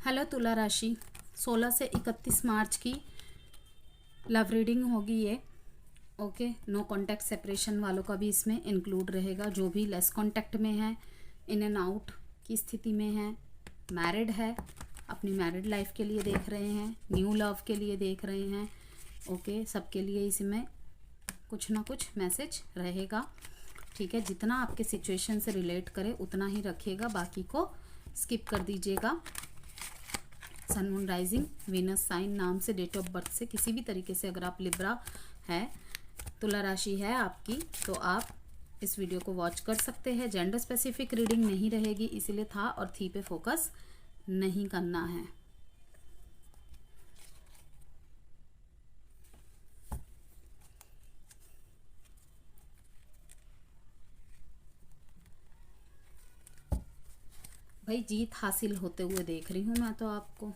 Hello तुला राशि, 16 से 31 मार्च की लव रीडिंग होगी ये। ओके, नो कांटेक्ट सेपरेशन वालों का भी इसमें इंक्लूड रहेगा। जो भी लेस कांटेक्ट में है, इन एंड आउट की स्थिति में है, मैरिड है, अपनी मैरिड लाइफ के लिए देख रहे हैं, न्यू लव के लिए देख रहे हैं। ओके, सबके लिए इसमें कुछ ना कुछ मैसेज रहेगा। ठीक है, जितना आपके सिचुएशन से रिलेट करे उतना ही रखिएगा, बाकी को स्किप कर दीजिएगा। Sun moon rising Venus sign नाम से, डेट ऑफ बर्थ से, किसी भी तरीके से अगर आप लिब्रा है, तुला राशि है आपकी, तो आप इस वीडियो को वॉच कर सकते हैं। जेंडर स्पेसिफिक रीडिंग नहीं रहेगी, इसीलिए था और थी पे फोकस नहीं करना है। भाई जीत हासिल होते हुए देख रही हूँ मैं तो आपको।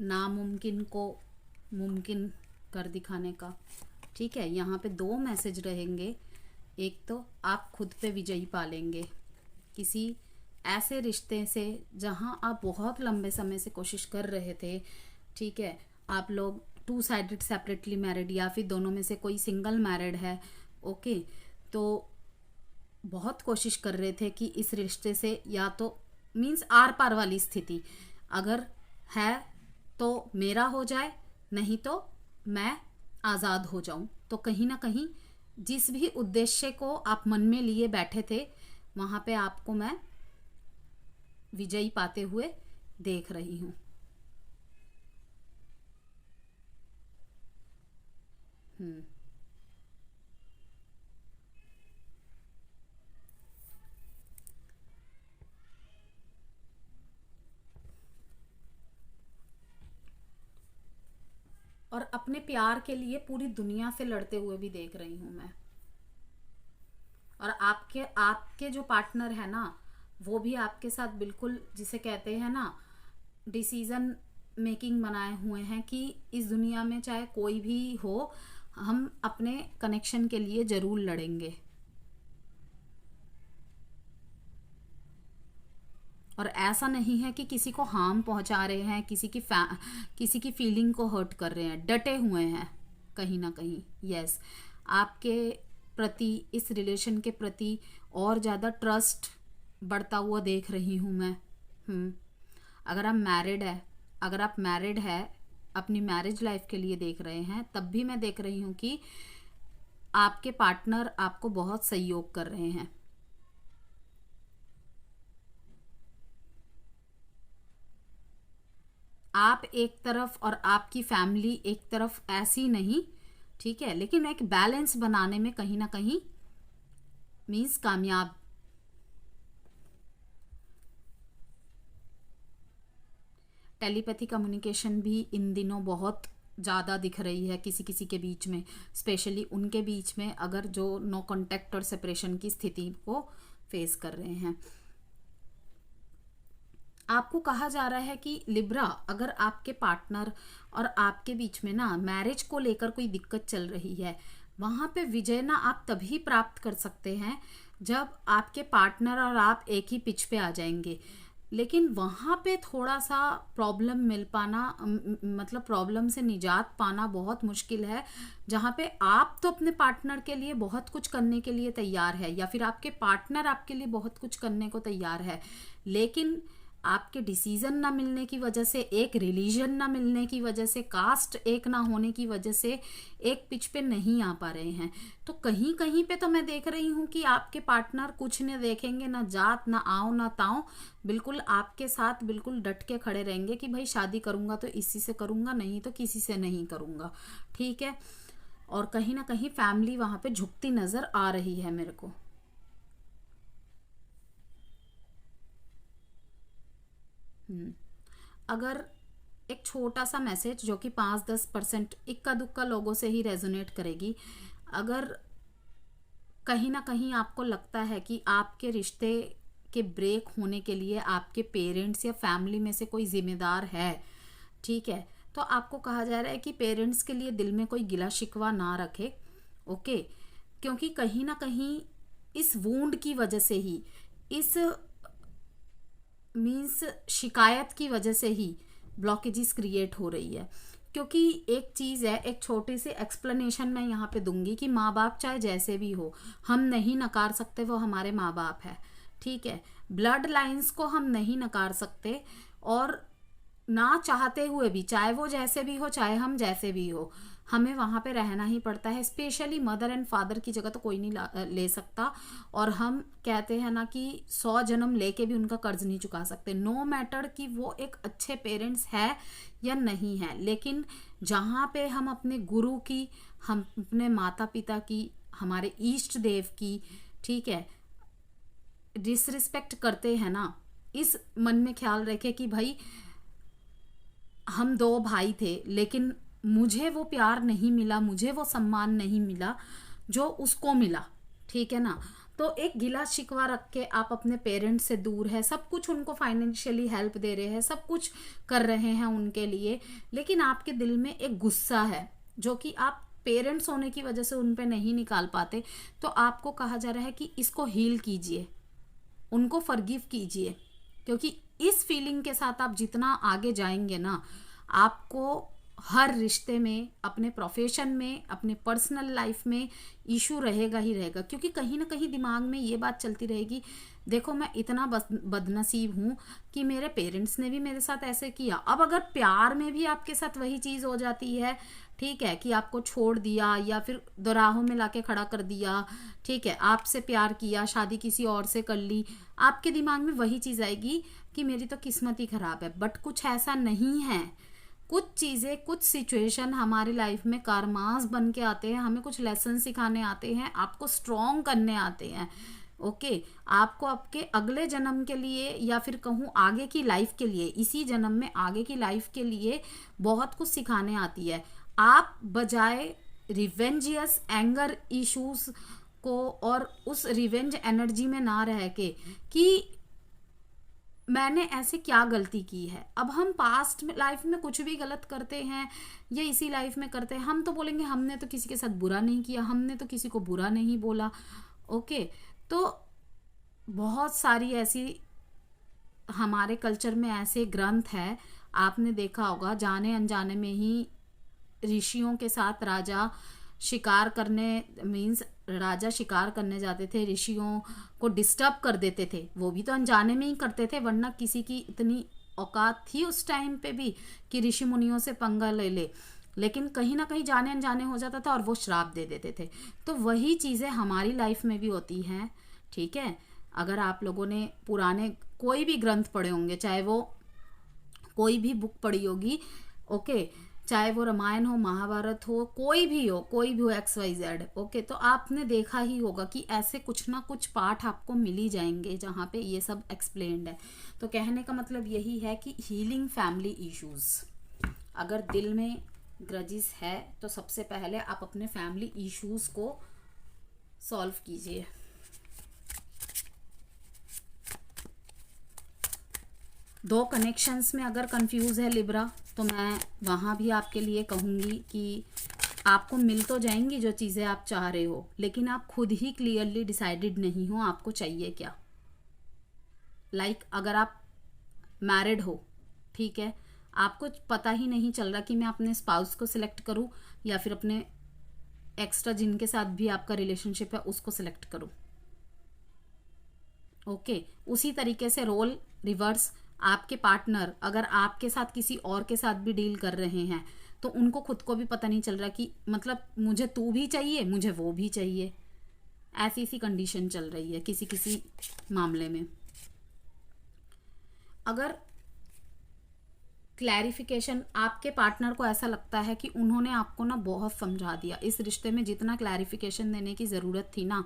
नामुमकिन को मुमकिन कर दिखाने का। ठीक है, यहाँ पे दो मैसेज रहेंगे। एक तो आप खुद पे विजयी पालेंगे किसी ऐसे रिश्ते से जहाँ आप बहुत लंबे समय से कोशिश कर रहे थे। ठीक है, आप लोग टू साइडेड सेपरेटली मैरिड या फिर दोनों में से कोई सिंगल मैरिड है। ओके, तो बहुत कोशिश कर रहे थे कि इस रिश्ते से या तो मीन्स आर पार वाली स्थिति अगर है तो मेरा हो जाए, नहीं तो मैं आज़ाद हो जाऊं। तो कहीं ना कहीं जिस भी उद्देश्य को आप मन में लिए बैठे थे, वहां पे आपको मैं विजयी पाते हुए देख रही हूं। और अपने प्यार के लिए पूरी दुनिया से लड़ते हुए भी देख रही हूं मैं। और आपके आपके जो पार्टनर है ना, वो भी आपके साथ बिल्कुल जिसे कहते हैं ना डिसीजन मेकिंग बनाए हुए हैं कि इस दुनिया में चाहे कोई भी हो, हम अपने कनेक्शन के लिए जरूर लड़ेंगे। और ऐसा नहीं है कि किसी को हार्म पहुंचा रहे हैं, किसी की फीलिंग को हर्ट कर रहे हैं, डटे हुए हैं कहीं ना कहीं। यस, आपके प्रति, इस रिलेशन के प्रति और ज़्यादा ट्रस्ट बढ़ता हुआ देख रही हूँ मैं। अगर आप मैरिड है, अगर आप मैरिड है, अपनी मैरिज लाइफ के लिए देख रहे हैं, तब भी मैं देख रही हूँ कि आपके पार्टनर आपको बहुत सहयोग कर रहे हैं। आप एक तरफ और आपकी फैमिली एक तरफ ऐसी नहीं। ठीक है, लेकिन एक बैलेंस बनाने में कहीं ना कहीं मीन्स कामयाब। टेलीपैथी कम्युनिकेशन भी इन दिनों बहुत ज़्यादा दिख रही है किसी किसी के बीच में, स्पेशली उनके बीच में अगर जो नो कांटेक्ट और सेपरेशन की स्थिति को फेस कर रहे हैं। आपको कहा जा रहा है कि लिब्रा, अगर आपके पार्टनर और आपके बीच में ना मैरिज को लेकर कोई दिक्कत चल रही है, वहां पे विजय ना आप तभी प्राप्त कर सकते हैं जब आपके पार्टनर और आप एक ही पिच पे आ जाएंगे। लेकिन वहां पे थोड़ा सा प्रॉब्लम मिल पाना, मतलब प्रॉब्लम से निजात पाना बहुत मुश्किल है। जहाँ पे आप तो अपने पार्टनर के लिए बहुत कुछ करने के लिए तैयार है, या फिर आपके पार्टनर आपके लिए बहुत कुछ करने को तैयार है, लेकिन आपके डिसीजन ना मिलने की वजह से, एक रिलीजन ना मिलने की वजह से, कास्ट एक ना होने की वजह से एक पिच पे नहीं आ पा रहे हैं। तो कहीं कहीं पे तो मैं देख रही हूँ कि आपके पार्टनर कुछ नहीं देखेंगे, ना जात ना आओ ना ताओ, बिल्कुल आपके साथ बिल्कुल डट के खड़े रहेंगे कि भाई शादी करूंगा तो इसी से करूंगा, नहीं तो किसी से नहीं करूंगा। ठीक है, और कहीं ना कहीं फैमिली वहां पे झुकती नजर आ रही है मेरे को। अगर एक छोटा सा मैसेज जो कि 5-10% इक्का दुक्का लोगों से ही रेजोनेट करेगी, अगर कहीं ना कहीं आपको लगता है कि आपके रिश्ते के ब्रेक होने के लिए आपके पेरेंट्स या फैमिली में से कोई जिम्मेदार है, ठीक है, तो आपको कहा जा रहा है कि पेरेंट्स के लिए दिल में कोई गिला शिकवा ना रखे। ओके, क्योंकि कहीं ना कहीं इस वूंड की वजह से ही, इस मीन्स शिकायत की वजह से ही ब्लॉकेजेस क्रिएट हो रही है। क्योंकि एक चीज़ है, एक छोटी सी एक्सप्लेनेशन मैं यहाँ पे दूंगी कि माँ बाप चाहे जैसे भी हो, हम नहीं नकार सकते, वो हमारे माँ बाप है, ठीक है। ब्लड लाइंस को हम नहीं नकार सकते, और ना चाहते हुए भी, चाहे वो जैसे भी हो चाहे हम जैसे भी हो, हमें वहाँ पे रहना ही पड़ता है। स्पेशली मदर एंड फादर की जगह तो कोई नहीं ले सकता। और हम कहते हैं ना कि 100 जन्म लेके भी उनका कर्ज नहीं चुका सकते, नो मैटर कि वो एक अच्छे पेरेंट्स है या नहीं है। लेकिन जहाँ पे हम अपने गुरु की, हम अपने माता पिता की, हमारे इष्ट देव की, ठीक है, डिसरिस्पेक्ट करते हैं ना, इस मन में ख्याल रखे कि भाई हम 2 भाई थे, लेकिन मुझे वो प्यार नहीं मिला, मुझे वो सम्मान नहीं मिला जो उसको मिला, ठीक है ना। तो एक गिला शिकवा रख के आप अपने पेरेंट्स से दूर है, सब कुछ उनको फाइनेंशियली हेल्प दे रहे हैं, सब कुछ कर रहे हैं उनके लिए, लेकिन आपके दिल में एक गुस्सा है जो कि आप पेरेंट्स होने की वजह से उन पे नहीं निकाल पाते। तो आपको कहा जा रहा है कि इसको हील कीजिए, उनको फॉरगिव कीजिए, क्योंकि इस फीलिंग के साथ आप जितना आगे जाएंगे ना, आपको हर रिश्ते में, अपने प्रोफेशन में, अपने पर्सनल लाइफ में इशू रहेगा ही रहेगा। क्योंकि कहीं ना कहीं दिमाग में ये बात चलती रहेगी, देखो मैं इतना बदनसीब हूँ कि मेरे पेरेंट्स ने भी मेरे साथ ऐसे किया। अब अगर प्यार में भी आपके साथ वही चीज़ हो जाती है, ठीक है, कि आपको छोड़ दिया या फिर दोराहों में लाके खड़ा कर दिया, ठीक है, आपसे प्यार किया, शादी किसी और से कर ली, आपके दिमाग में वही चीज़ आएगी कि मेरी तो किस्मत ही खराब है। बट कुछ ऐसा नहीं है। कुछ चीज़ें, कुछ सिचुएशन हमारी लाइफ में कारमास बन के आते हैं, हमें कुछ लेसन सिखाने आते हैं, आपको स्ट्रॉन्ग करने आते हैं। ओके, आपको आपके अगले जन्म के लिए या फिर कहूँ आगे की लाइफ के लिए, इसी जन्म में आगे की लाइफ के लिए बहुत कुछ सिखाने आती है। आप बजाय रिवेंजियस एंगर इश्यूज को और उस रिवेंज एनर्जी में ना रह के कि मैंने ऐसे क्या गलती की है, अब हम पास्ट में लाइफ में कुछ भी गलत करते हैं या इसी लाइफ में करते हैं, हम तो बोलेंगे हमने तो किसी के साथ बुरा नहीं किया, हमने तो किसी को बुरा नहीं बोला। ओके, तो बहुत सारी ऐसी हमारे कल्चर में ऐसे ग्रंथ है, आपने देखा होगा, जाने अनजाने में ही ऋषियों के साथ राजा शिकार करने, मीन्स राजा शिकार करने जाते थे, ऋषियों को डिस्टर्ब कर देते थे, वो भी तो अनजाने में ही करते थे, वरना किसी की इतनी औकात थी उस टाइम पे भी कि ऋषि मुनियों से पंगा ले ले, लेकिन कहीं ना कहीं जाने अनजाने हो जाता था और वो श्राप दे देते थे। तो वही चीज़ें हमारी लाइफ में भी होती हैं, ठीक है। अगर आप लोगों ने पुराने कोई भी ग्रंथ पढ़े होंगे, चाहे वो कोई भी बुक पढ़ी होगी, ओके, चाहे वो रामायण हो, महाभारत हो, कोई भी हो XYZ, ओके, तो आपने देखा ही होगा कि ऐसे कुछ ना कुछ पाठ आपको मिल ही जाएंगे जहाँ पे ये सब एक्सप्लेन्ड है। तो कहने का मतलब यही है कि हीलिंग फैमिली इश्यूज, अगर दिल में ग्रजेस है तो सबसे पहले आप अपने फैमिली इश्यूज को सॉल्व कीजिए। दो कनेक्शंस में अगर कंफ्यूज है लिब्रा, तो मैं वहाँ भी आपके लिए कहूँगी कि आपको मिल तो जाएंगी जो चीज़ें आप चाह रहे हो, लेकिन आप खुद ही क्लियरली डिसाइडेड नहीं हो आपको चाहिए क्या। लाइक अगर आप मैरिड हो, ठीक है, आपको पता ही नहीं चल रहा कि मैं अपने स्पाउस को सिलेक्ट करूँ या फिर अपने एक्स्ट्रा जिनके साथ भी आपका रिलेशनशिप है उसको सिलेक्ट करूँ। ओके, उसी तरीके से रोल रिवर्स, आपके पार्टनर अगर आपके साथ किसी और के साथ भी डील कर रहे हैं तो उनको खुद को भी पता नहीं चल रहा कि मतलब मुझे तू भी चाहिए, मुझे वो भी चाहिए, ऐसी सी कंडीशन चल रही है किसी किसी मामले में। अगर क्लैरिफिकेशन, आपके पार्टनर को ऐसा लगता है कि उन्होंने आपको ना बहुत समझा दिया, इस रिश्ते में जितना क्लैरिफिकेशन देने की ज़रूरत थी ना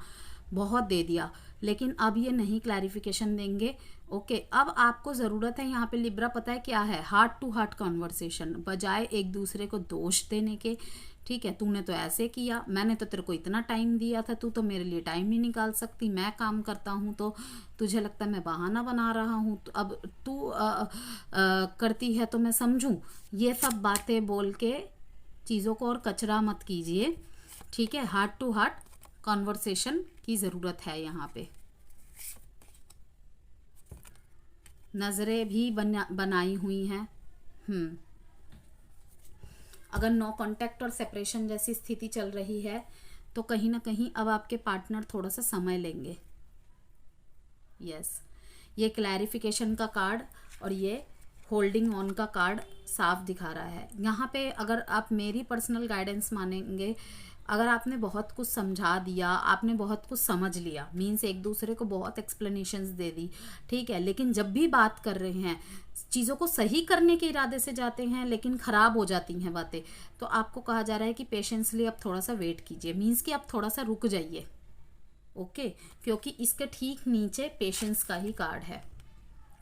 बहुत दे दिया, लेकिन अब ये नहीं क्लैरिफिकेशन देंगे। ओके, अब आपको ज़रूरत है यहाँ पे लिब्रा, पता है क्या है, हार्ट टू हार्ट कॉन्वर्सेशन, बजाय एक दूसरे को दोष देने के। ठीक है, तूने तो ऐसे किया, मैंने तो तेरे को इतना टाइम दिया था, तू तो मेरे लिए टाइम नहीं निकाल सकती, मैं काम करता हूँ तो तुझे लगता है मैं बहाना बना रहा हूँ, तो अब तू करती है तो मैं समझूँ। ये सब बातें बोल के चीज़ों को और कचरा मत कीजिए, ठीक है। हार्ट टू हार्ट कॉन्वर्सेशन की ज़रूरत है यहाँ पे। नज़रें भी बनाई हुई हैं। अगर नो कांटेक्ट और सेपरेशन जैसी स्थिति चल रही है तो कहीं ना कहीं अब आपके पार्टनर थोड़ा सा समय लेंगे। यस, ये क्लैरिफिकेशन का कार्ड और ये होल्डिंग ऑन का कार्ड साफ दिखा रहा है। यहाँ पे अगर आप मेरी पर्सनल गाइडेंस मानेंगे, अगर आपने बहुत कुछ समझा दिया, आपने बहुत कुछ समझ लिया, मीन्स एक दूसरे को बहुत एक्सप्लेनेशंस दे दी, ठीक है, लेकिन जब भी बात कर रहे हैं चीज़ों को सही करने के इरादे से जाते हैं लेकिन ख़राब हो जाती हैं बातें, तो आपको कहा जा रहा है कि पेशेंसली आप थोड़ा सा वेट कीजिए, मीन्स कि आप थोड़ा सा रुक जाइए। ओके, क्योंकि इसके ठीक नीचे पेशेंस का ही कार्ड है।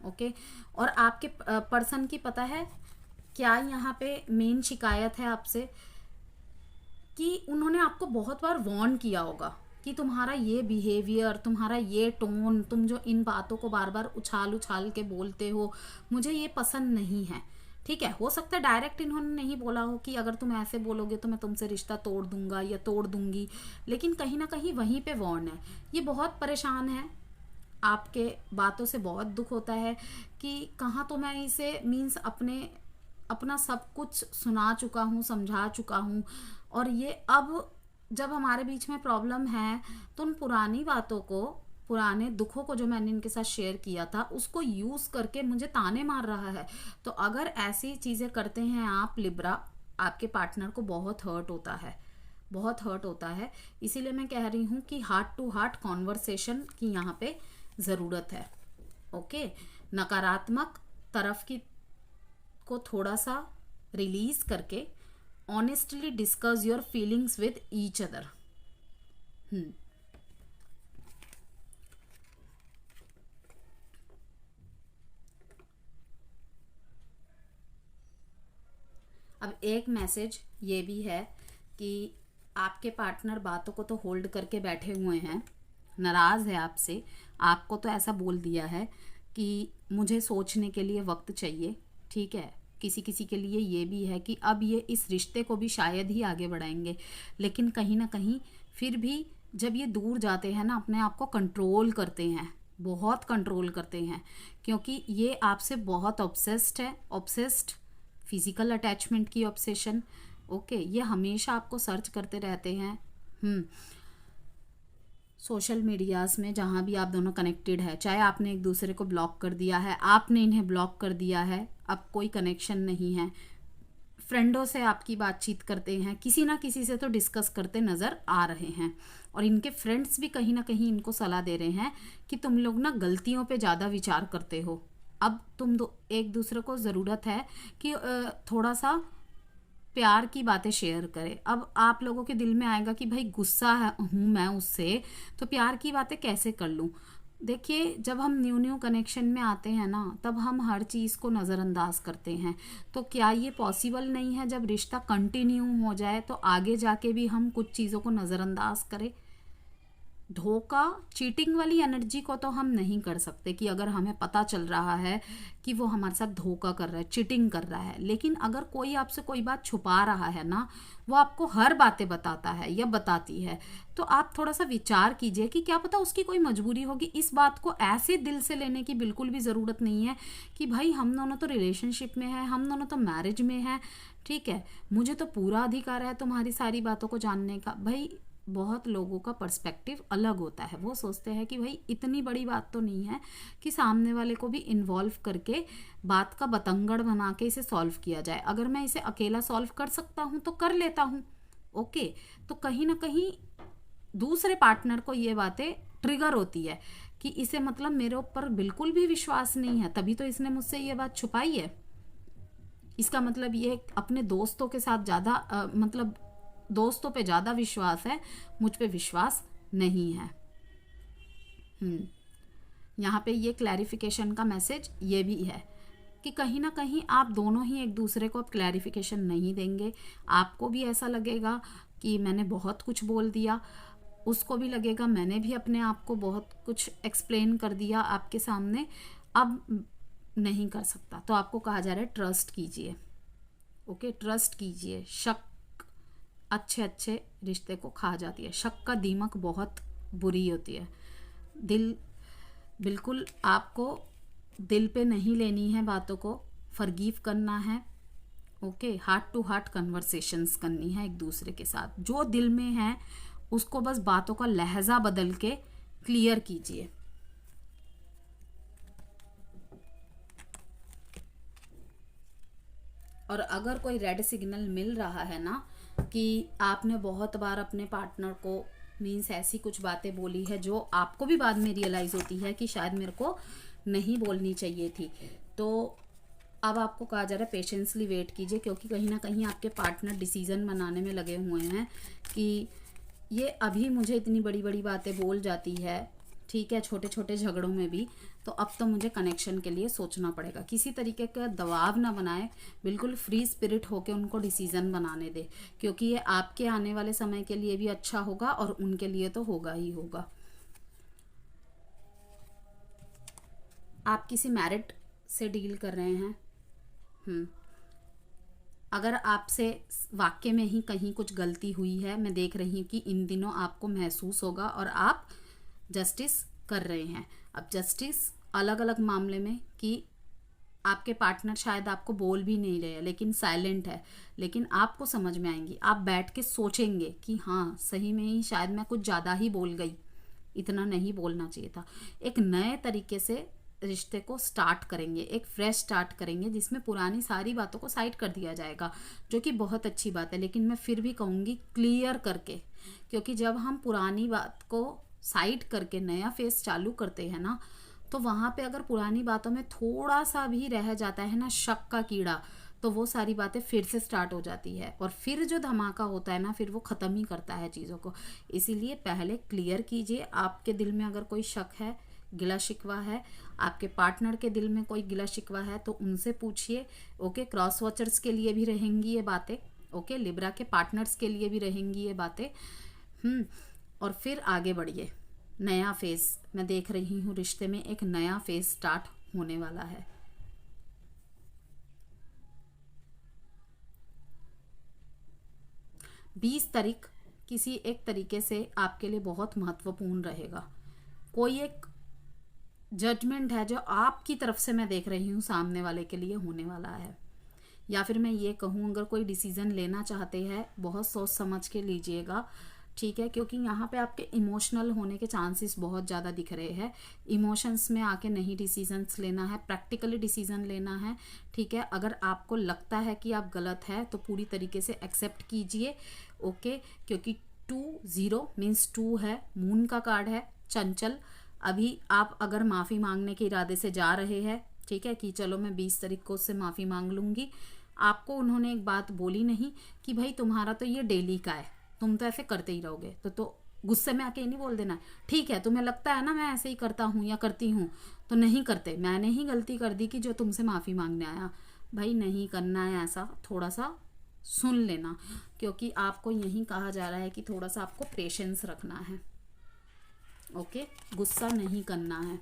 ओके, और आपके पर्सन की पता है क्या यहाँ पे मेन शिकायत है आपसे, कि उन्होंने आपको बहुत बार वार्न किया होगा कि तुम्हारा ये बिहेवियर, तुम्हारा ये टोन, तुम जो इन बातों को बार बार उछाल उछाल के बोलते हो, मुझे ये पसंद नहीं है। ठीक है, हो सकता है डायरेक्ट इन्होंने नहीं बोला हो कि अगर तुम ऐसे बोलोगे तो मैं तुमसे रिश्ता तोड़ दूंगा या तोड़ दूंगी, लेकिन कहीं ना कहीं वहीं पे वार्न है। ये बहुत परेशान है, आपके बातों से बहुत दुख होता है कि कहाँ तो मैं इसे मीन्स अपना सब कुछ सुना चुका हूँ, समझा चुका हूँ, और ये अब जब हमारे बीच में प्रॉब्लम है तो उन पुरानी बातों को, पुराने दुखों को जो मैंने इनके साथ शेयर किया था उसको यूज़ करके मुझे ताने मार रहा है। तो अगर ऐसी चीज़ें करते हैं आप लिब्रा, आपके पार्टनर को बहुत हर्ट होता है, बहुत हर्ट होता है। इसीलिए मैं कह रही हूँ कि हार्ट टू हार्ट कॉन्वर्सेशन की यहाँ पे ज़रूरत है। ओके, नकारात्मक तरफ की को थोड़ा सा रिलीज करके honestly discuss your feelings with each other. अब एक मैसेज ये भी है कि आपके पार्टनर बातों को तो होल्ड करके बैठे हुए हैं, नाराज़ है आपसे, आपको तो ऐसा बोल दिया है कि मुझे सोचने के लिए वक्त चाहिए। ठीक है, किसी किसी के लिए ये भी है कि अब ये इस रिश्ते को भी शायद ही आगे बढ़ाएंगे, लेकिन कहीं ना कहीं फिर भी जब ये दूर जाते हैं ना, अपने आप को कंट्रोल करते हैं, बहुत कंट्रोल करते हैं, क्योंकि ये आपसे बहुत ऑब्सेस्ड है, ऑब्सेस्ड, फिजिकल अटैचमेंट की ऑब्सेशन। ओके, ये हमेशा आपको सर्च करते रहते हैं। सोशल मीडियाज़ में जहाँ भी आप दोनों कनेक्टेड है, चाहे आपने एक दूसरे को ब्लॉक कर दिया है, आपने इन्हें ब्लॉक कर दिया है, अब कोई कनेक्शन नहीं है, फ्रेंडों से आपकी बातचीत करते हैं, किसी ना किसी से तो डिस्कस करते नज़र आ रहे हैं, और इनके फ्रेंड्स भी कहीं ना कहीं इनको सलाह दे रहे हैं कि तुम लोग ना गलतियों पे ज़्यादा विचार करते हो, अब तुम एक दूसरे को ज़रूरत है कि थोड़ा सा प्यार की बातें शेयर करें। अब आप लोगों के दिल में आएगा कि भाई गुस्सा हूँ मैं उससे, तो प्यार की बातें कैसे कर लूँ। देखिए, जब हम न्यू कनेक्शन में आते हैं ना, तब हम हर चीज़ को नज़रअंदाज करते हैं, तो क्या ये पॉसिबल नहीं है जब रिश्ता कंटिन्यू हो जाए तो आगे जाके भी हम कुछ चीज़ों को नज़रअंदाज करें। धोखा, चीटिंग वाली एनर्जी को तो हम नहीं कर सकते कि अगर हमें पता चल रहा है कि वो हमारे साथ धोखा कर रहा है, चीटिंग कर रहा है, लेकिन अगर कोई आपसे कोई बात छुपा रहा है ना, वो आपको हर बातें बताता है या बताती है, तो आप थोड़ा सा विचार कीजिए कि क्या पता उसकी कोई मजबूरी होगी। इस बात को ऐसे दिल से लेने की बिल्कुल भी ज़रूरत नहीं है कि भाई हम दोनों तो रिलेशनशिप में है, हम दोनों तो मैरिज में है, ठीक है, मुझे तो पूरा अधिकार है तुम्हारी सारी बातों को जानने का। भाई बहुत लोगों का पर्सपेक्टिव अलग होता है, वो सोचते हैं कि भाई इतनी बड़ी बात तो नहीं है कि सामने वाले को भी इन्वॉल्व करके बात का बतंगड़ बना के इसे सॉल्व किया जाए। अगर मैं इसे अकेला सॉल्व कर सकता हूँ तो कर लेता हूँ। ओके, तो कहीं ना कहीं दूसरे पार्टनर को ये बातें ट्रिगर होती है कि इसे मतलब मेरे ऊपर बिल्कुल भी विश्वास नहीं है, तभी तो इसने मुझसे ये बात छुपाई है। इसका मतलब ये अपने दोस्तों के साथ ज़्यादा मतलब दोस्तों पे ज़्यादा विश्वास है, मुझ पे विश्वास नहीं है। यहाँ पे ये क्लैरिफिकेशन का मैसेज ये भी है कि कहीं ना कहीं आप दोनों ही एक दूसरे को अब क्लैरिफिकेशन नहीं देंगे। आपको भी ऐसा लगेगा कि मैंने बहुत कुछ बोल दिया, उसको भी लगेगा मैंने भी अपने आप को बहुत कुछ एक्सप्लेन कर दिया आपके सामने, अब नहीं कर सकता। तो आपको कहा जा रहा है ट्रस्ट कीजिए। ओके, ट्रस्ट कीजिए, शक अच्छे अच्छे रिश्ते को खा जाती है। शक का दीमक बहुत बुरी होती है। दिल बिल्कुल आपको दिल पे नहीं लेनी है बातों को, फॉरगिव करना है। Okay, heart to heart conversations करनी है एक दूसरे के साथ। जो दिल में है उसको बस बातों का लहजा बदल के क्लियर कीजिए। और अगर कोई रेड सिग्नल मिल रहा है ना कि आपने बहुत बार अपने पार्टनर को मीन्स ऐसी कुछ बातें बोली है जो आपको भी बाद में रियलाइज होती है कि शायद मेरे को नहीं बोलनी चाहिए थी, तो अब आपको कहा जा रहा है पेशेंसली वेट कीजिए, क्योंकि कहीं ना कहीं आपके पार्टनर डिसीजन बनाने में लगे हुए हैं कि ये अभी मुझे इतनी बड़ी बड़ी बातें बोल जाती है, ठीक है, छोटे छोटे झगड़ों में भी, तो अब तो मुझे कनेक्शन के लिए सोचना पड़ेगा। किसी तरीके का दबाव ना बनाए, बिल्कुल फ्री स्पिरिट होके उनको डिसीजन बनाने दे, क्योंकि ये आपके आने वाले समय के लिए भी अच्छा होगा और उनके लिए तो होगा ही होगा। आप किसी मैरिड से डील कर रहे हैं, अगर आपसे वाक्य में ही कहीं कुछ गलती हुई है, मैं देख रही हूँ कि इन दिनों आपको महसूस होगा और आप जस्टिस कर रहे हैं। अब जस्टिस अलग अलग मामले में कि आपके पार्टनर शायद आपको बोल भी नहीं रहे हैं लेकिन साइलेंट है, लेकिन आपको समझ में आएंगी। आप बैठ के सोचेंगे कि हाँ सही में ही शायद मैं कुछ ज़्यादा ही बोल गई, इतना नहीं बोलना चाहिए था। एक नए तरीके से रिश्ते को स्टार्ट करेंगे, एक फ्रेश स्टार्ट करेंगे जिसमें पुरानी सारी बातों को साइड कर दिया जाएगा, जो कि बहुत अच्छी बात है। लेकिन मैं फिर भी कहूँगी क्लियर करके, क्योंकि जब हम पुरानी बात को साइड करके नया फेस चालू करते हैं ना, तो वहाँ पे अगर पुरानी बातों में थोड़ा सा भी रह जाता है ना शक का कीड़ा, तो वो सारी बातें फिर से स्टार्ट हो जाती है और फिर जो धमाका होता है ना फिर वो ख़त्म ही करता है चीज़ों को। इसीलिए पहले क्लियर कीजिए। आपके दिल में अगर कोई शक है, गिला शिकवा है, आपके पार्टनर के दिल में कोई गिला शिकवा है, तो उनसे पूछिए। ओके, क्रॉस वॉचर्स के लिए भी रहेंगी ये बातें, ओके, लिब्रा के पार्टनर्स के लिए भी रहेंगी ये बातें। और फिर आगे बढ़िए। नया फेज मैं देख रही हूँ, रिश्ते में एक नया फेज स्टार्ट होने वाला है। बीस तारीख किसी एक तरीके से आपके लिए बहुत महत्वपूर्ण रहेगा। कोई एक जजमेंट है जो आपकी तरफ से मैं देख रही हूँ सामने वाले के लिए होने वाला है। या फिर मैं ये कहूँ, अगर कोई डिसीज़न लेना चाहते हैं बहुत सोच समझ के लीजिएगा, ठीक है, क्योंकि यहाँ पे आपके इमोशनल होने के चांसेस बहुत ज़्यादा दिख रहे हैं। इमोशंस में आके नहीं डिसीजंस लेना है, प्रैक्टिकली डिसीजन लेना है, ठीक है। अगर आपको लगता है कि आप गलत है तो पूरी तरीके से एक्सेप्ट कीजिए, ओके, क्योंकि 2-0 मीन्स 2 है, मून का कार्ड है, चंचल। अभी आप अगर माफ़ी मांगने के इरादे से जा रहे हैं, ठीक है, कि चलो मैं 20 तारीख को उससे माफ़ी मांग लूँगी, आपको उन्होंने एक बात बोली नहीं कि भाई तुम्हारा तो ये डेली का है, तुम तो ऐसे करते ही रहोगे, तो गुस्से में आके नहीं बोल देना, ठीक है तुम्हें लगता है ना मैं ऐसे ही करता हूँ या करती हूँ, तो नहीं करते, मैंने ही गलती कर दी कि जो तुमसे माफ़ी मांगने आया। भाई नहीं करना है ऐसा, थोड़ा सा सुन लेना, क्योंकि आपको यही कहा जा रहा है कि थोड़ा सा आपको पेशेंस रखना है, ओके, गुस्सा नहीं करना है।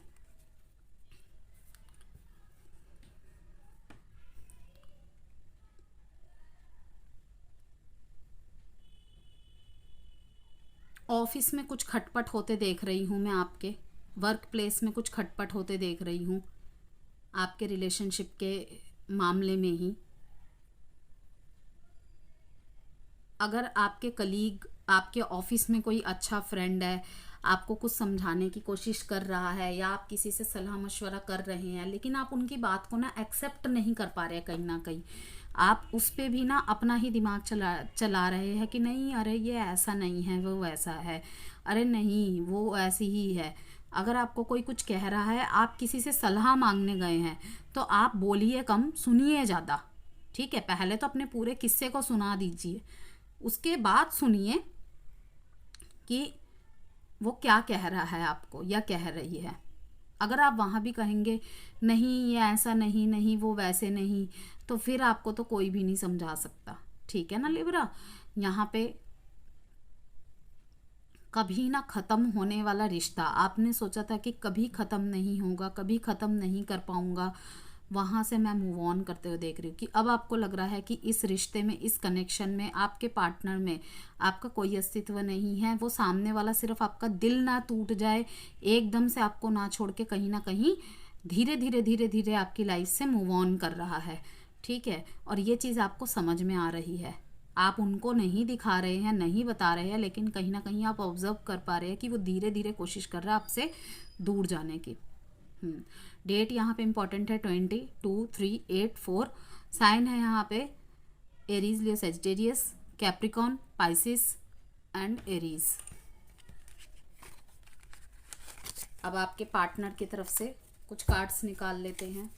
ऑफिस में कुछ खटपट होते देख रही हूँ मैं, आपके वर्क प्लेस में कुछ खटपट होते देख रही हूँ, आपके रिलेशनशिप के मामले में ही। अगर आपके कलीग, आपके ऑफिस में कोई अच्छा फ्रेंड है, आपको कुछ समझाने की कोशिश कर रहा है या आप किसी से सलाह मशवरा कर रहे हैं, लेकिन आप उनकी बात को ना एक्सेप्ट नहीं कर पा रहे हैं, कहीं ना कहीं आप उस पे भी ना अपना ही दिमाग चला रहे हैं कि नहीं अरे ये ऐसा नहीं है, वो वैसा है, अरे नहीं वो ऐसी ही है। अगर आपको कोई कुछ कह रहा है, आप किसी से सलाह मांगने गए हैं, तो आप बोलिए कम, सुनिए ज़्यादा, ठीक है। पहले तो अपने पूरे किस्से को सुना दीजिए, उसके बाद सुनिए कि वो क्या कह रहा है आपको या कह रही है। अगर आप वहाँ भी कहेंगे नहीं ये ऐसा नहीं, नहीं वो वैसे नहीं, तो फिर आपको तो कोई भी नहीं समझा सकता, ठीक है ना लिब्रा। यहाँ पे कभी ना ख़त्म होने वाला रिश्ता, आपने सोचा था कि कभी ख़त्म नहीं होगा, कभी ख़त्म नहीं कर पाऊँगा, वहाँ से मैं मूव ऑन करते हुए देख रही हूँ कि अब आपको लग रहा है कि इस रिश्ते में, इस कनेक्शन में, आपके पार्टनर में आपका कोई अस्तित्व नहीं है। वो सामने वाला सिर्फ आपका दिल ना टूट जाए, एकदम से आपको ना छोड़ के कहीं ना कहीं धीरे धीरे धीरे धीरे आपकी लाइफ से मूव ऑन कर रहा है। ठीक है, और ये चीज़ आपको समझ में आ रही है। आप उनको नहीं दिखा रहे हैं, नहीं बता रहे हैं, लेकिन कहीं ना कहीं आप ऑब्जर्व कर पा रहे हैं कि वो धीरे धीरे कोशिश कर रहा है आपसे दूर जाने की। डेट यहाँ पे इंपॉर्टेंट है, 22, 3, 8, 4। साइन है यहाँ पे Aries, Leo, Sagittarius, Capricorn, Pisces and Aries. अब आपके पार्टनर की तरफ से कुछ कार्ड्स निकाल लेते हैं।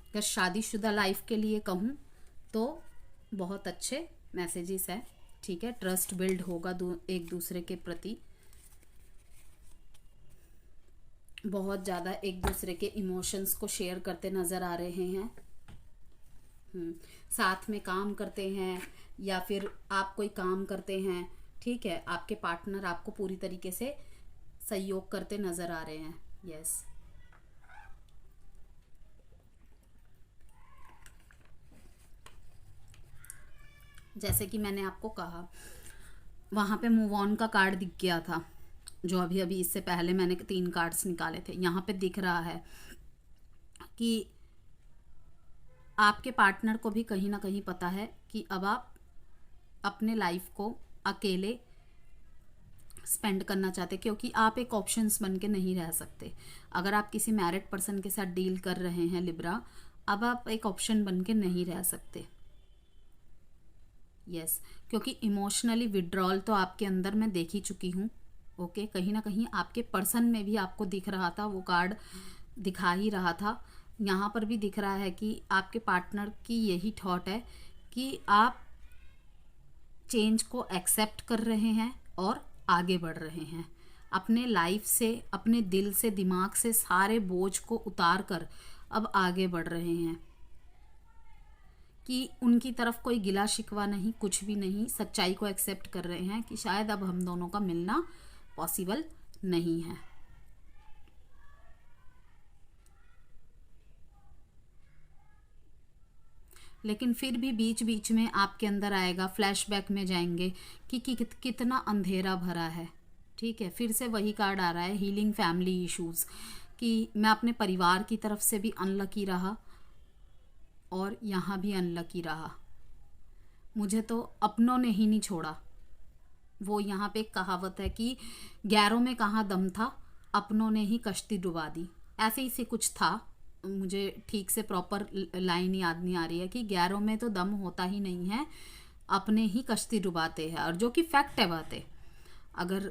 अगर शादीशुदा लाइफ के लिए कहूँ तो बहुत अच्छे मैसेजेस है। ठीक है, ट्रस्ट बिल्ड होगा एक दूसरे के प्रति, बहुत ज़्यादा एक दूसरे के इमोशंस को शेयर करते नज़र आ रहे हैं। साथ में काम करते हैं या फिर आप कोई काम करते हैं। ठीक है, आपके पार्टनर आपको पूरी तरीके से सहयोग करते नज़र आ रहे हैं। यस, जैसे कि मैंने आपको कहा, वहाँ पे मूव ऑन का कार्ड दिख गया था, जो अभी अभी इससे पहले मैंने 3 कार्ड्स निकाले थे। यहाँ पे दिख रहा है कि आपके पार्टनर को भी कहीं ना कहीं पता है कि अब आप अपने लाइफ को अकेले स्पेंड करना चाहते, क्योंकि आप एक ऑप्शंस बन के नहीं रह सकते। अगर आप किसी मैरिड पर्सन के साथ डील कर रहे हैं लिब्रा, अब आप एक ऑप्शन बन के नहीं रह सकते। यस, क्योंकि इमोशनली विड्रॉल तो आपके अंदर मैं देख ही चुकी हूँ। ओके, कहीं ना कहीं आपके पर्सन में भी आपको दिख रहा था, वो कार्ड दिखा ही रहा था। यहाँ पर भी दिख रहा है कि आपके पार्टनर की यही थॉट है कि आप चेंज को एक्सेप्ट कर रहे हैं और आगे बढ़ रहे हैं। अपने लाइफ से, अपने दिल से, दिमाग से सारे बोझ को उतार कर अब आगे बढ़ रहे हैं। कि उनकी तरफ कोई गिला शिकवा नहीं, कुछ भी नहीं, सच्चाई को एक्सेप्ट कर रहे हैं कि शायद अब हम दोनों का मिलना पॉसिबल नहीं है। लेकिन फिर भी बीच बीच में आपके अंदर आएगा, फ्लैशबैक में जाएंगे कि कितना अंधेरा भरा है। ठीक है, फिर से वही कार्ड आ रहा है, हीलिंग फैमिली इश्यूज, कि मैं अपने परिवार की तरफ से भी अनलकी रहा और यहाँ भी अनलकी रहा, मुझे तो अपनों ने ही नहीं छोड़ा। वो यहाँ पे एक कहावत है कि गैरों में कहाँ दम था, अपनों ने ही कश्ती डुबा दी। ऐसे ही से कुछ था, मुझे ठीक से प्रॉपर लाइन याद नहीं आ रही है कि गैरों में तो दम होता ही नहीं है, अपने ही कश्ती डुबाते हैं। और जो कि फैक्ट है बात है। अगर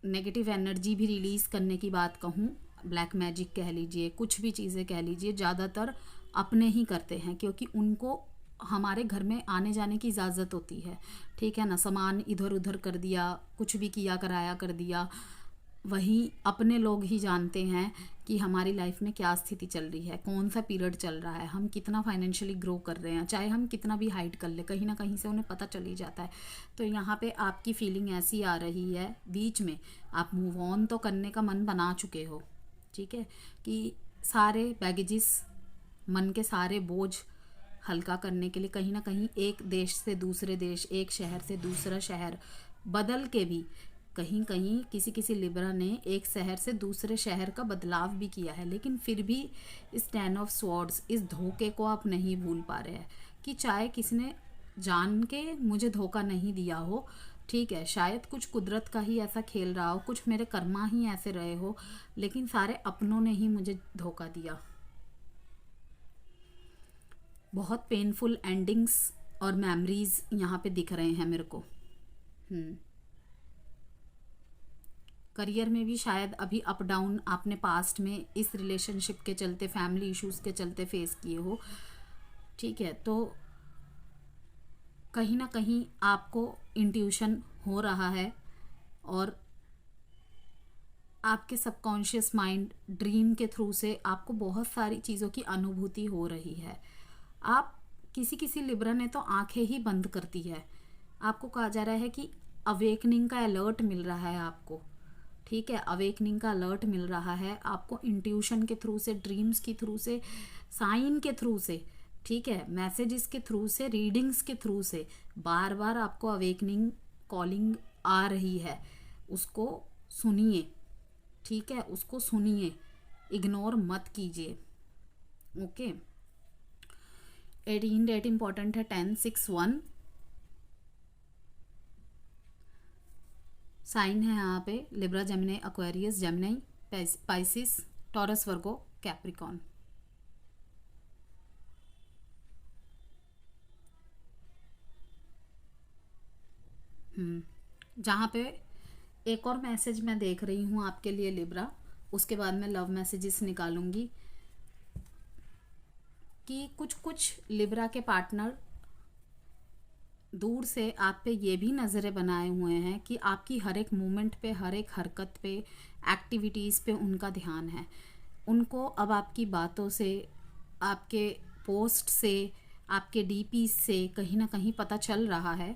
नेगेटिव एनर्जी भी रिलीज़ करने की बात कहूँ, ब्लैक मैजिक कह लीजिए, कुछ भी चीज़ें कह लीजिए, ज़्यादातर अपने ही करते हैं, क्योंकि उनको हमारे घर में आने जाने की इजाज़त होती है। ठीक है ना, सामान इधर उधर कर दिया, कुछ भी किया कराया कर दिया, वही अपने लोग ही जानते हैं कि हमारी लाइफ में क्या स्थिति चल रही है, कौन सा पीरियड चल रहा है, हम कितना फाइनेंशियली ग्रो कर रहे हैं। चाहे हम कितना भी हाइड कर ले, कहीं ना कहीं से उन्हें पता चल ही जाता है। तो यहाँ पे आपकी फीलिंग ऐसी आ रही है, बीच में आप मूव ऑन तो करने का मन बना चुके हो। ठीक है, कि सारे बैगेजेस, मन के सारे बोझ हल्का करने के लिए कहीं ना कहीं एक देश से दूसरे देश, एक शहर से दूसरा शहर बदल के भी, कहीं कहीं किसी किसी लिब्रा ने एक शहर से दूसरे शहर का बदलाव भी किया है, लेकिन फिर भी इस 10 ऑफ स्वॉर्ड्स, इस धोखे को आप नहीं भूल पा रहे हैं कि चाहे किसी ने जान के मुझे धोखा नहीं दिया हो, ठीक है, शायद कुछ कुदरत का ही ऐसा खेल रहा हो, कुछ मेरे कर्मा ही ऐसे रहे हो, लेकिन सारे अपनों ने ही मुझे धोखा दिया। बहुत पेनफुल एंडिंग्स और मेमोरीज यहाँ पे दिख रहे हैं मेरे को। करियर में भी शायद अभी अप डाउन आपने पास्ट में इस रिलेशनशिप के चलते, फैमिली इश्यूज के चलते फेस किए हो। ठीक है, तो कहीं ना कहीं आपको इंट्यूशन हो रहा है और आपके सबकॉन्शियस माइंड ड्रीम के थ्रू से आपको बहुत सारी चीज़ों की अनुभूति हो रही है। आप किसी किसी लिब्रा ने तो आंखें ही बंद कर दी है। आपको कहा जा रहा है कि अवेकनिंग का अलर्ट मिल रहा है आपको, ठीक है, अवेकनिंग का अलर्ट मिल रहा है आपको इंट्यूशन के थ्रू से, ड्रीम्स के थ्रू से, साइन के थ्रू से, ठीक है, मैसेजेस के थ्रू से, रीडिंग्स के थ्रू से बार बार आपको अवेकनिंग कॉलिंग आ रही है। उसको सुनिए, ठीक है, उसको सुनिए, इग्नोर मत कीजिए। ओके, 18 डेट इंपॉर्टेंट है, 10, 6, 1 साइन है यहाँ पे Libra, Gemini, Aquarius, Gemini, Pisces, Taurus, Virgo, Capricorn. जहाँ पे एक और मैसेज मैं देख रही हूँ आपके लिए लिब्रा, उसके बाद मैं लव मैसेजेस निकालूंगी कि कुछ कुछ लिब्रा के पार्टनर दूर से आप पे ये भी नज़रें बनाए हुए हैं कि आपकी हर एक मूवमेंट पे, हर एक हरकत पे, एक्टिविटीज़ पे उनका ध्यान है। उनको अब आपकी बातों से, आपके पोस्ट से, आपके डीपी से कहीं ना कहीं पता चल रहा है,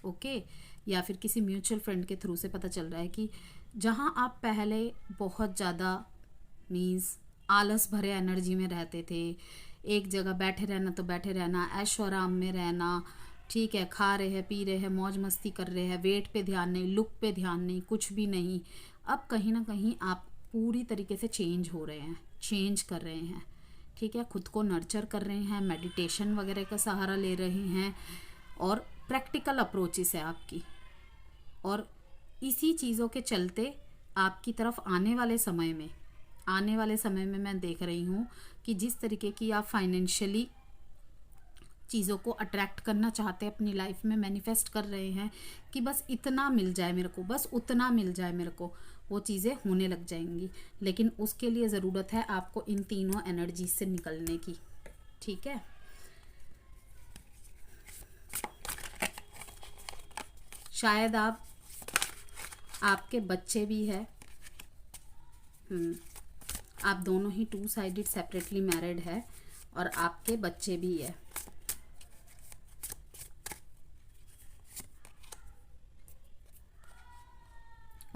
ओके, या फिर किसी म्यूचुअल फ्रेंड के थ्रू से पता चल रहा है कि जहाँ आप पहले बहुत ज़्यादा मीन्स आलस भरे एनर्जी में रहते थे, एक जगह बैठे रहना तो बैठे रहना, ऐशो आराम में रहना, ठीक है, खा रहे हैं, पी रहे हैं, मौज मस्ती कर रहे हैं, वेट पे ध्यान नहीं, लुक पे ध्यान नहीं, कुछ भी नहीं। अब कहीं ना कहीं आप पूरी तरीके से चेंज हो रहे हैं, चेंज कर रहे हैं, ठीक है, खुद को नर्चर कर रहे हैं, मेडिटेशन वगैरह का सहारा ले रहे हैं और प्रैक्टिकल अप्रोचेस है आपकी। और इसी चीज़ों के चलते आपकी तरफ आने वाले समय में मैं देख रही हूँ कि जिस तरीके की आप फाइनेंशियली चीज़ों को अट्रैक्ट करना चाहते हैं अपनी लाइफ में, मैनिफेस्ट कर रहे हैं कि बस इतना मिल जाए मेरे को, बस उतना मिल जाए मेरे को, वो चीज़ें होने लग जाएंगी। लेकिन उसके लिए ज़रूरत है आपको इन तीनों एनर्जी से निकलने की, ठीक है। शायद आपके बच्चे भी है, आप दोनों ही 2 साइडेड सेपरेटली मैरिड है और आपके बच्चे भी है।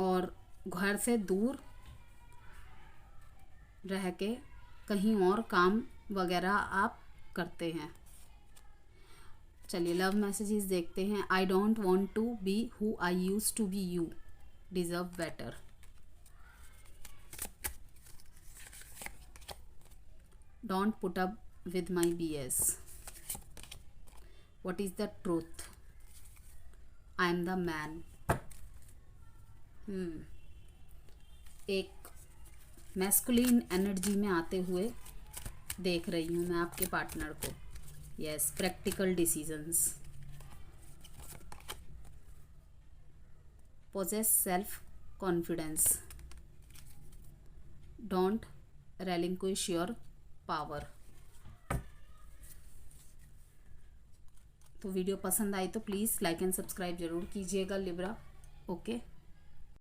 और घर से दूर रह के कहीं और काम वगैरह आप करते हैं। चलिए लव मैसेजेस देखते हैं। I don't want to be who I use to be, you deserve better. Don't put up with my BS। What is the truth? I am the man. एक मैस्कुलिन एनर्जी में आते हुए देख रही हूँ मैं आपके पार्टनर को। Yes, practical decisions, possess self confidence, don't relinquish your power. तो वीडियो पसंद आई तो प्लीज़ लाइक एंड सब्सक्राइब जरूर कीजिएगा लिब्रा, ओके।